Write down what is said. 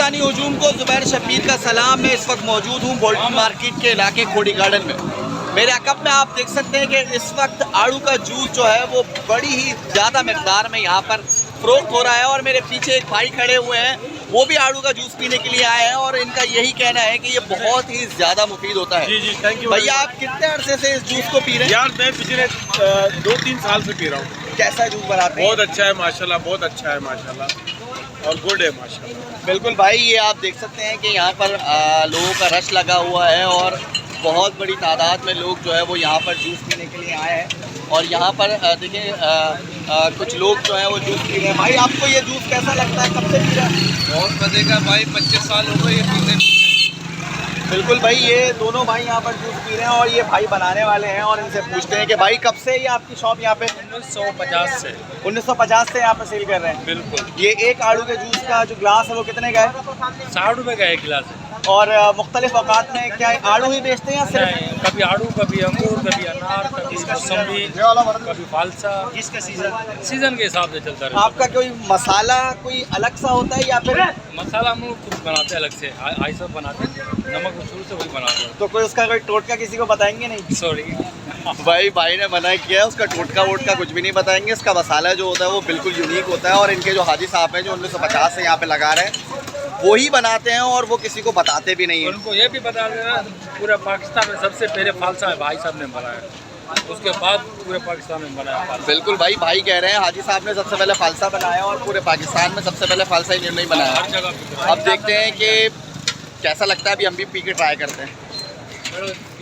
पाकिस्तानी हजूम को ज़ुबैर शब्बीर का सलाम। मैं इस वक्त मौजूद हूँ बोल्टन मार्केट के इलाके खोड़ी गार्डन में। मेरे अकब में आप देख सकते हैं कि इस वक्त आड़ू का जूस जो है वो बड़ी ही ज़्यादा मकदार में यहाँ पर फ़रोख्त हो रहा है। और मेरे पीछे एक भाई खड़े हुए हैं, वो भी आड़ू का जूस पीने के लिए आए हैं और इनका यही कहना है कि ये बहुत ही ज़्यादा मुफीद होता है। जी जी, थैंक यू भैया, आप कितने अरसे से इस जूस को पी रहे हैं? यार मैं पिछले 2-3 साल से पी रहा हूँ। कैसा जूस बनाते हैं? बहुत अच्छा है माशाल्लाह, बहुत अच्छा है माशाल्लाह, और गुड है माशाल्लाह। बिल्कुल भाई, ये आप देख सकते हैं कि यहाँ पर लोगों का रश लगा हुआ है और बहुत बड़ी तादाद में लोग जो है वो यहाँ पर जूस पीने के लिए आए हैं। और यहाँ पर देखिए कुछ लोग जो है वो जूस पी रहे हैं। भाई, आपको ये जूस कैसा लगता है? कब से पी रहे हैं? बहुत मजे का भाई, 25 साल हो गए ये पीते। बिल्कुल भाई, ये दोनों भाई यहाँ पर जूस पी रहे हैं और ये भाई बनाने वाले हैं। और इनसे पूछते हैं कि भाई कब से ये आपकी शॉप यहाँ पे? 1950 से। 1950 से यहाँ पर सेल कर रहे हैं। बिल्कुल। ये एक आड़ू के जूस का जो ग्लास है वो कितने का है? 60 रुपए का एक गिलास है। और मुख्तलिफ औकात में क्या आड़ू ही बेचते हैं या सिर्फ? नहीं, कभी आड़ू, कभी अंगूर, कभी अनार, कभी मौसम्बी, कभी फालसा। इसका सीजन के हिसाब से चलता रहता आपका कोई मसाला कोई अलग सा होता है या फिर? है। मसाला हम लोग खुद बनाते हैं अलग से, आई सब बनाते हैं, नमक तो शुरू से वही बनाते हैं। तो कोई उसका कोई टोटका किसी को बताएंगे नहीं? सॉरी। भाई ने मना किया है, उसका टोटका वोटका कुछ भी नहीं बताएंगे। इसका मसाला जो होता है वो बिल्कुल यूनिक होता है। और इनके जो हाजी साहब हैं जो 1950 से यहाँ पे लगा रहे हैं, वही बनाते हैं और वो किसी को बताते भी नहीं हैं। उनको ये भी बता देना, पूरे पाकिस्तान में सबसे पहले फालसा है भाई साहब ने बनाया, उसके बाद पूरे पाकिस्तान में बनाया फालसा। बिल्कुल भाई कह रहे हैं हाजी साहब ने सबसे पहले फालसा बनाया और पूरे पाकिस्तान में सबसे पहले फालसा इन्होंने ही बनाया। हर जगह पे। अब देखते हैं कि कैसा लगता है। अभी हम भी पी के ट्राई करते हैं।